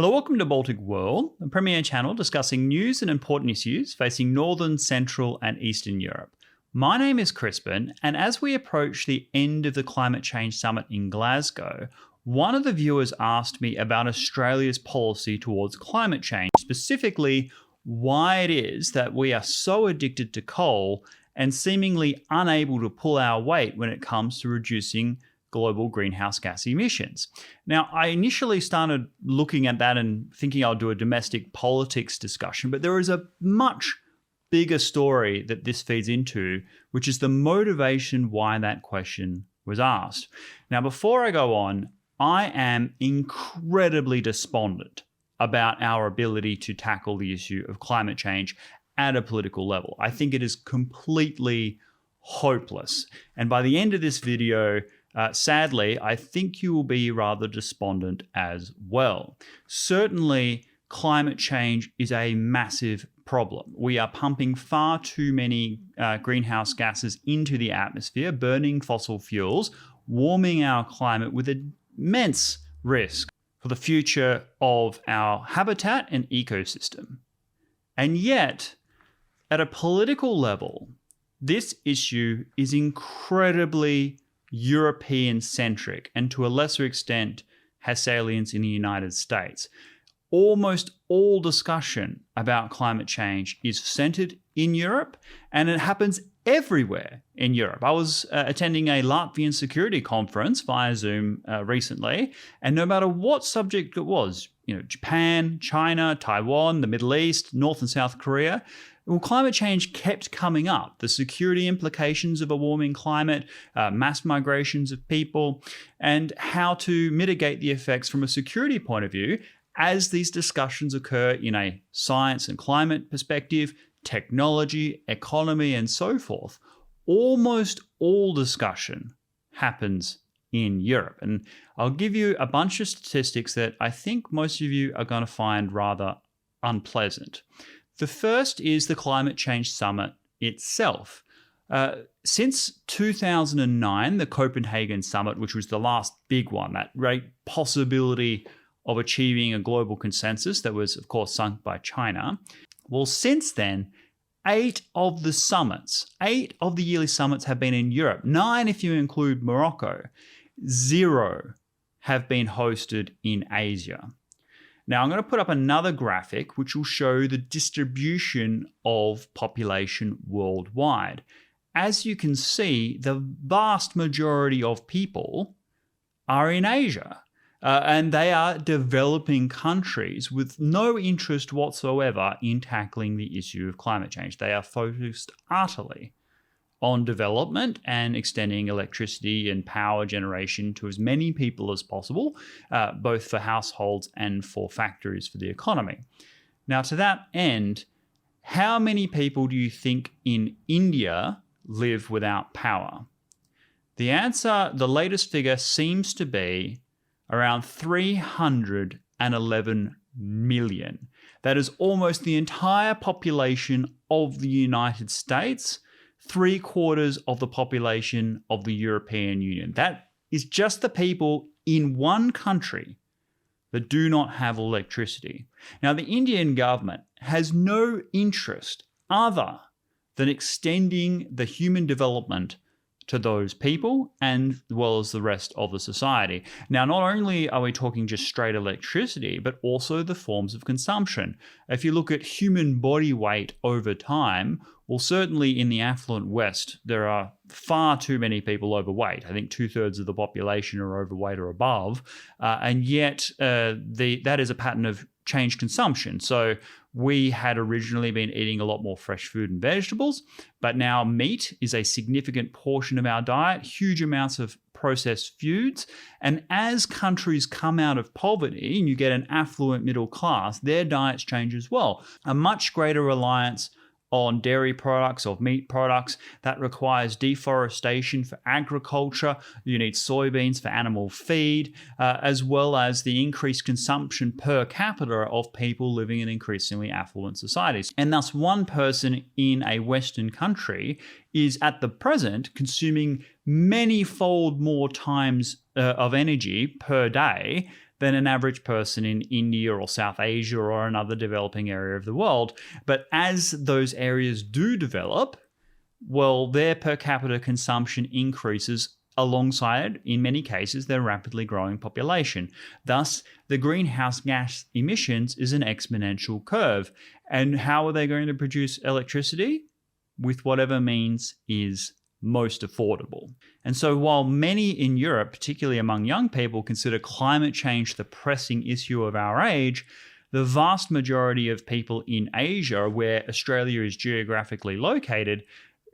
Hello, welcome to Baltic World, a premier channel discussing news and important issues facing Northern, Central and Eastern Europe. My name is Crispin, and as we approach the end of the Climate Change Summit in Glasgow, one of the viewers asked me about Australia's policy towards climate change, specifically why it is that we are so addicted to coal and seemingly unable to pull our weight when it comes to reducing global greenhouse gas emissions. Now, I initially started looking at that and thinking I'll do a domestic politics discussion, but there is a much bigger story that this feeds into, which is the motivation why that question was asked. Now, before I go on, I am incredibly despondent about our ability to tackle the issue of climate change at a political level. I think it is completely hopeless. And by the end of this video, sadly, I think you will be rather despondent as well. Certainly, climate change is a massive problem. We are pumping far too many greenhouse gases into the atmosphere, burning fossil fuels, warming our climate with immense risk for the future of our habitat and ecosystem. And yet, at a political level, this issue is incredibly European-centric and to a lesser extent has salience in the United States. Almost all discussion about climate change is centered in Europe, and it happens everywhere in Europe. I was attending a Latvian security conference via Zoom recently, and no matter what subject it was, Japan, China, Taiwan, the Middle East, North and South Korea, well, climate change kept coming up. The security implications of a warming climate, mass migrations of people, and how to mitigate the effects from a security point of view as these discussions occur in a science and climate perspective, technology, economy, and so forth. Almost all discussion happens in Europe. And I'll give you a bunch of statistics that I think most of you are going to find rather unpleasant. The first is the Climate Change Summit itself. Since 2009, the Copenhagen Summit, which was the last big one, that great possibility of achieving a global consensus that was, of course, sunk by China. Well, since then, 8 of the yearly summits have been in Europe. 9 if you include Morocco. 0 have been hosted in Asia. Now, I'm going to put up another graphic which will show the distribution of population worldwide. As you can see, the vast majority of people are in Asia, and they are developing countries with no interest whatsoever in tackling the issue of climate change. They are focused utterly on development and extending electricity and power generation to as many people as possible, both for households and for factories for the economy. Now, to that end, how many people do you think in India live without power? The answer, the latest figure seems to be around 311 million. That is almost the entire population of the United States, 3/4 of the population of the European Union. That is just the people in one country that do not have electricity. Now, the Indian government has no interest other than extending the human development to those people and as well as the rest of the society. Now, not only are we talking just straight electricity, but also the forms of consumption. If you look at human body weight over time, well, certainly in the affluent West, there are far too many people overweight. I think 2/3 of the population are overweight or above, and yet that is a pattern of changed consumption. So we had originally been eating a lot more fresh food and vegetables, but now meat is a significant portion of our diet, huge amounts of processed foods. And as countries come out of poverty and you get an affluent middle class, their diets change as well. A much greater reliance on dairy products or meat products. That requires deforestation for agriculture. You need soybeans for animal feed, as well as the increased consumption per capita of people living in increasingly affluent societies. And thus, one person in a Western country is at the present consuming many-fold more times of energy per day than an average person in India or South Asia or another developing area of the world. But as those areas do develop, well, their per capita consumption increases alongside, in many cases, their rapidly growing population. Thus, the greenhouse gas emissions is an exponential curve. And how are they going to produce electricity? With whatever means is most affordable. And so while many in Europe, particularly among young people, consider climate change the pressing issue of our age, the vast majority of people in Asia, where Australia is geographically located,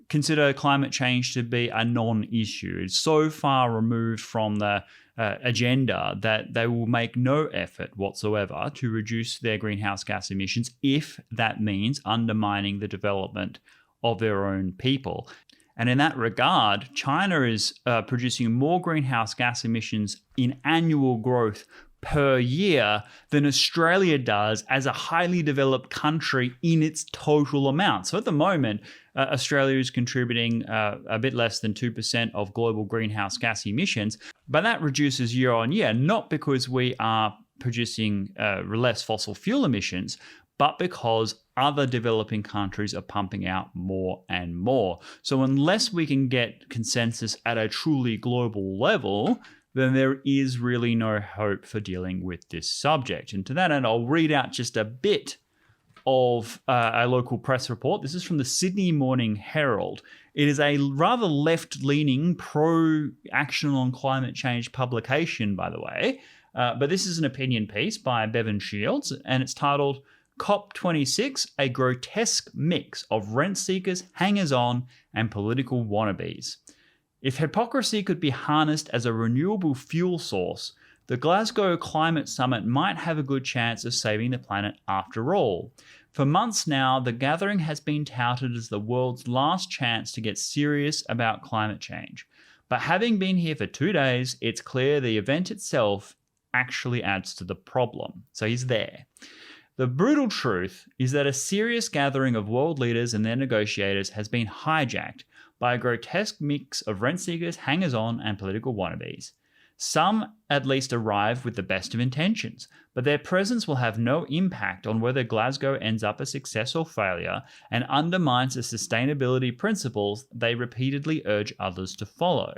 consider climate change to be a non-issue. It's so far removed from the agenda that they will make no effort whatsoever to reduce their greenhouse gas emissions if that means undermining the development of their own people. And in that regard, China is producing more greenhouse gas emissions in annual growth per year than Australia does as a highly developed country in its total amount. So at the moment, Australia is contributing a bit less than 2% of global greenhouse gas emissions, but that reduces year on year, not because we are producing less fossil fuel emissions, but because other developing countries are pumping out more and more. So unless we can get consensus at a truly global level, then there is really no hope for dealing with this subject. And to that end, I'll read out just a bit of a local press report. This is from the Sydney Morning Herald. It is a rather left-leaning, pro-action on climate change publication, by the way. But this is an opinion piece by Bevan Shields, and it's titled COP26, a grotesque mix of rent seekers, hangers-on, and political wannabes. If hypocrisy could be harnessed as a renewable fuel source, the Glasgow Climate Summit might have a good chance of saving the planet after all. For months now, the gathering has been touted as the world's last chance to get serious about climate change. But having been here for 2 days, it's clear the event itself actually adds to the problem. So he's there. The brutal truth is that a serious gathering of world leaders and their negotiators has been hijacked by a grotesque mix of rent seekers, hangers-on, and political wannabes. Some at least arrive with the best of intentions, but their presence will have no impact on whether Glasgow ends up a success or failure and undermines the sustainability principles they repeatedly urge others to follow.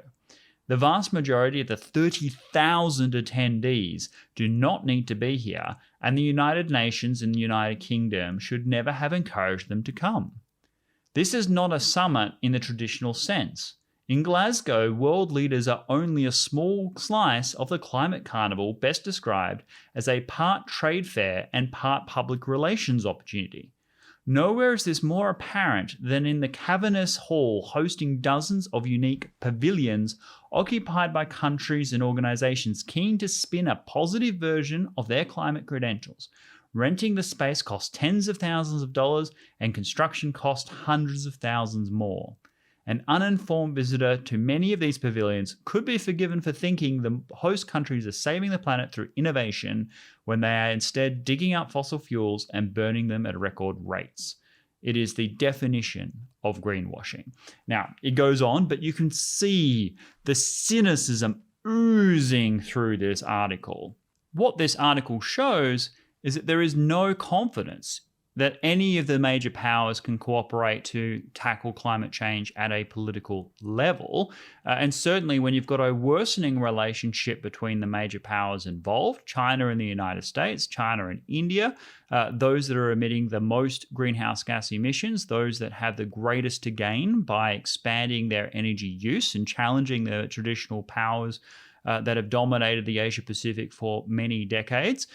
The vast majority of the 30,000 attendees do not need to be here, and the United Nations and the United Kingdom should never have encouraged them to come. This is not a summit in the traditional sense. In Glasgow, world leaders are only a small slice of the climate carnival best described as a part trade fair and part public relations opportunity. Nowhere is this more apparent than in the cavernous hall hosting dozens of unique pavilions occupied by countries and organizations keen to spin a positive version of their climate credentials. Renting the space costs tens of thousands of dollars and construction costs hundreds of thousands more. An uninformed visitor to many of these pavilions could be forgiven for thinking the host countries are saving the planet through innovation when they are instead digging up fossil fuels and burning them at record rates. It is the definition of greenwashing. Now, it goes on, but you can see the cynicism oozing through this article. What this article shows is that there is no confidence that any of the major powers can cooperate to tackle climate change at a political level. And certainly when you've got a worsening relationship between the major powers involved, China and the United States, China and India, those that are emitting the most greenhouse gas emissions, those that have the greatest to gain by expanding their energy use and challenging the traditional powers that have dominated the Asia Pacific for many decades,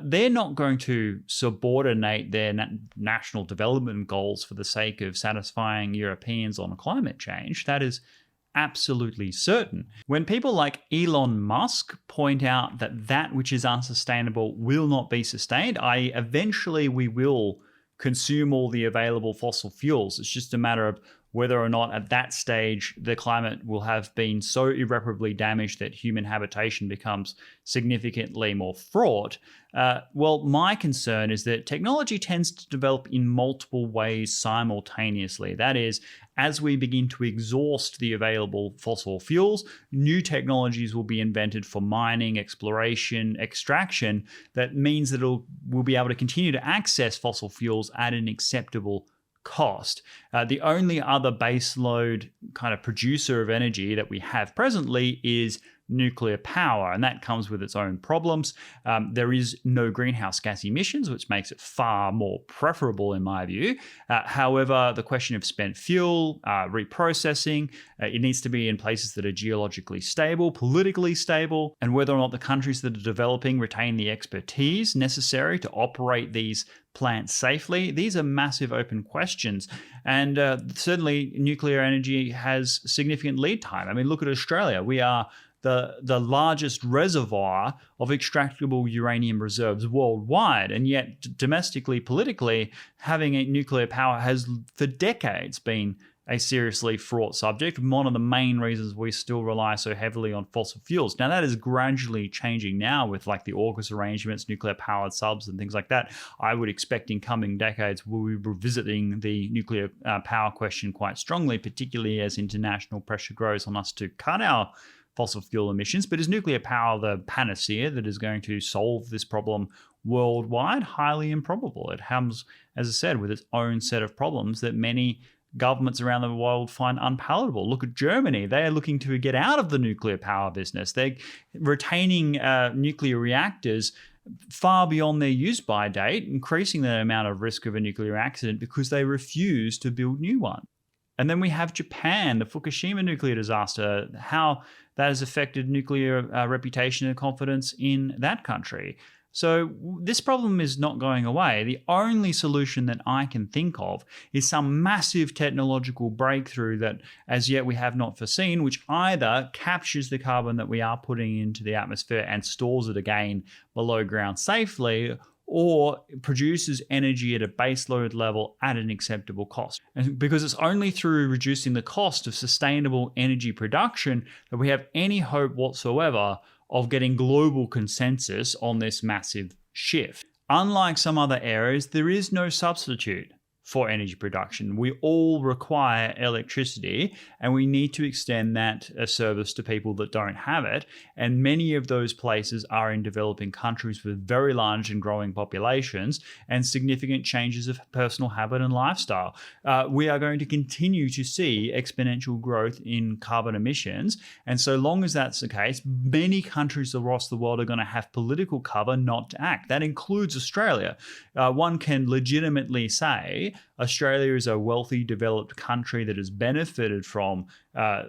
they're not going to subordinate their national development goals for the sake of satisfying Europeans on climate change. That is absolutely certain. When people like Elon Musk point out that that which is unsustainable will not be sustained, eventually we will consume all the available fossil fuels. It's just a matter of whether or not at that stage the climate will have been so irreparably damaged that human habitation becomes significantly more fraught. Well, my concern is that technology tends to develop in multiple ways simultaneously. That is, as we begin to exhaust the available fossil fuels, new technologies will be invented for mining, exploration, extraction. That means that we'll be able to continue to access fossil fuels at an acceptable cost. The only other baseload kind of producer of energy that we have presently is nuclear power, and that comes with its own problems. There is no greenhouse gas emissions, which makes it far more preferable in my view. However, the question of spent fuel, reprocessing, it needs to be in places that are geologically stable, politically stable, and whether or not the countries that are developing retain the expertise necessary to operate these plants safely. These are massive open questions. And certainly nuclear energy has significant lead time. I mean, look at Australia. We are the largest reservoir of extractable uranium reserves worldwide. And yet domestically, politically, having a nuclear power has for decades been a seriously fraught subject. One of the main reasons we still rely so heavily on fossil fuels. Now that is gradually changing now with like the AUKUS arrangements, nuclear powered subs and things like that. I would expect in coming decades we'll be revisiting the nuclear power question quite strongly, particularly as international pressure grows on us to cut our fossil fuel emissions. But is nuclear power the panacea that is going to solve this problem worldwide? Highly improbable. It comes, as I said, with its own set of problems that many governments around the world find unpalatable. Look at Germany. They are looking to get out of the nuclear power business. They're retaining nuclear reactors far beyond their use-by date, increasing the amount of risk of a nuclear accident because they refuse to build new ones. And then we have Japan, the Fukushima nuclear disaster, how that has affected nuclear reputation and confidence in that country. So this problem is not going away. The only solution that I can think of is some massive technological breakthrough that as yet we have not foreseen, which either captures the carbon that we are putting into the atmosphere and stores it again below ground safely, or produces energy at a baseload level at an acceptable cost. And because it's only through reducing the cost of sustainable energy production that we have any hope whatsoever of getting global consensus on this massive shift. Unlike some other areas, there is no substitute for energy production. We all require electricity, and we need to extend that service to people that don't have it. And many of those places are in developing countries with very large and growing populations and significant changes of personal habit and lifestyle. We are going to continue to see exponential growth in carbon emissions. And so long as that's the case, many countries across the world are going to have political cover not to act. That includes Australia. One can legitimately say Australia is a wealthy, developed country that has benefited from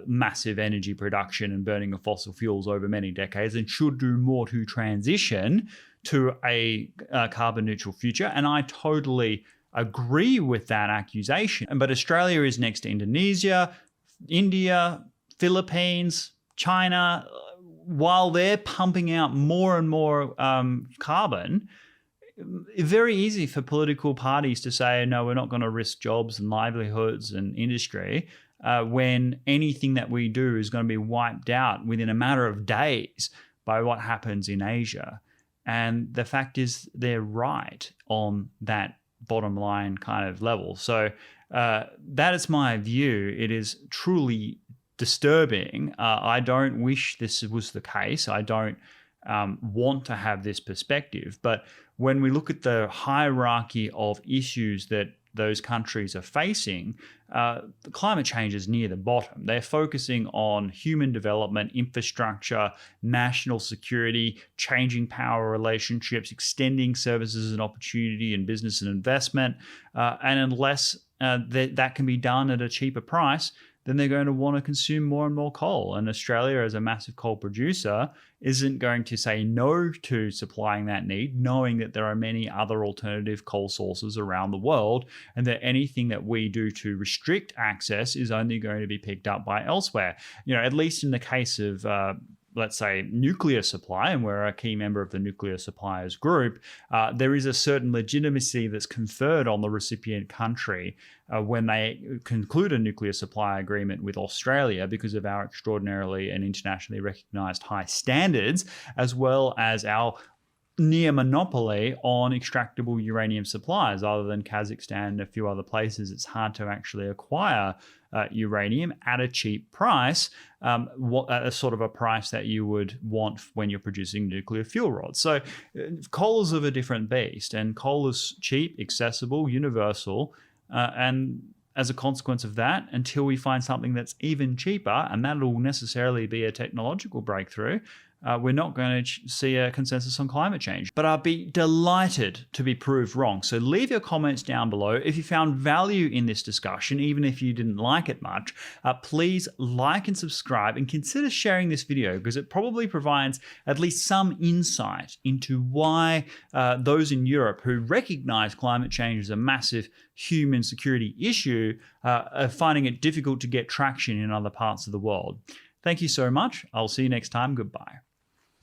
massive energy production and burning of fossil fuels over many decades and should do more to transition to a carbon neutral future. And I totally agree with that accusation. But Australia is next to Indonesia, India, Philippines, China. While they're pumping out more and more carbon, very easy for political parties to say, no, we're not going to risk jobs and livelihoods and industry when anything that we do is going to be wiped out within a matter of days by what happens in Asia. And the fact is they're right on that bottom line kind of level. So that is my view. It is truly disturbing. I don't wish this was the case. I don't want to have this perspective. But when we look at the hierarchy of issues that those countries are facing, climate change is near the bottom. They're focusing on human development, infrastructure, national security, changing power relationships, extending services and opportunity in business and investment. And unless that can be done at a cheaper price, then they're going to want to consume more and more coal. And Australia, as a massive coal producer, isn't going to say no to supplying that need, knowing that there are many other alternative coal sources around the world, and that anything that we do to restrict access is only going to be picked up by elsewhere. You know, at least in the case of let's say, nuclear supply, and we're a key member of the nuclear suppliers group, there is a certain legitimacy that's conferred on the recipient country when they conclude a nuclear supply agreement with Australia because of our extraordinarily and internationally recognized high standards, as well as our near monopoly on extractable uranium supplies. Other than Kazakhstan and a few other places, it's hard to actually acquire uranium at a cheap price, at a sort of a price that you would want when you're producing nuclear fuel rods. So coal is of a different beast, and coal is cheap, accessible, universal, and as a consequence of that, until we find something that's even cheaper, and that'll necessarily be a technological breakthrough, we're not going to see a consensus on climate change. But I'll be delighted to be proved wrong. So leave your comments down below. If you found value in this discussion, even if you didn't like it much, please like and subscribe, and consider sharing this video, because it probably provides at least some insight into why those in Europe who recognize climate change as a massive human security issue are finding it difficult to get traction in other parts of the world. Thank you so much. I'll see you next time. Goodbye.